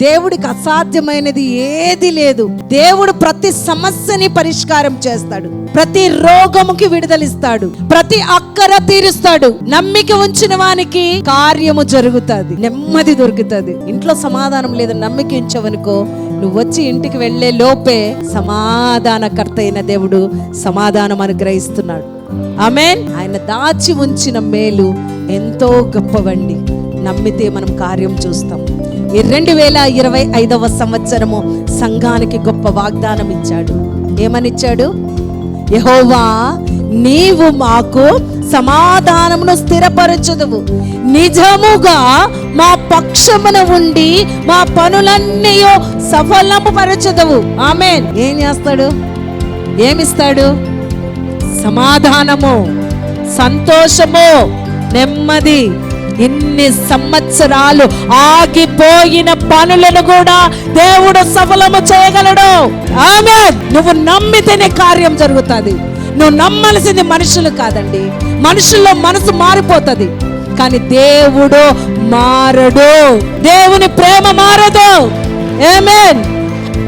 దేవుడికి అసాధ్యమైనది ఏది లేదు. దేవుడు ప్రతి సమస్యని పరిష్కారం చేస్తాడు, ప్రతి రోగముకి విడుదలిస్తాడు, ప్రతి అక్కర తీరుస్తాడు. నమ్మిక ఉంచిన వానికి కార్యము జరుగుతుంది, నెమ్మది దొరుకుతుంది. ఇంట్లో సమాధానం లేదు, నమ్మిక ఉంచవనుకో, నువ్వు వచ్చి ఇంటికి వెళ్లే లోపే సమాధానకర్త అయిన దేవుడు సమాధానం అనుగ్రహిస్తున్నాడు. ఆమేన్. ఆయన దాచి ఉంచిన మేలు ఎంతో గొప్పవండి. నమ్మితే మనం కార్యం చూస్తాం. ఈ 2025వ సంవత్సరము సంఘానికి గొప్ప వాగ్దానం ఇచ్చాడు. ఏమనిచ్చాడు? యెహోవా నీవు మాకు సమాధానమును స్థిరపరచుదువు, నిజముగా మా పక్షమున ఉండి మా పనులన్నీ సఫలము పరచుదువు. ఆమేన్. ఏం చేస్తాడు? ఏమిస్తాడు? సమాధానము, సంతోషము, నెమ్మది. ఇన్ని సంవత్సరాలు ఆగిపోయిన పనులను కూడా దేవుడు సఫలము చేయగలడు. ఆమేన్. నువ్వు నమ్మితేనే కార్యం జరుగుతుంది. నువ్వు నమ్మాల్సింది మనుషులు కాదండి. మనుషుల్లో మనసు మారిపోతుంది, కానీ దేవుడు మారడు. దేవుని ప్రేమ మారదు. ఆమేన్.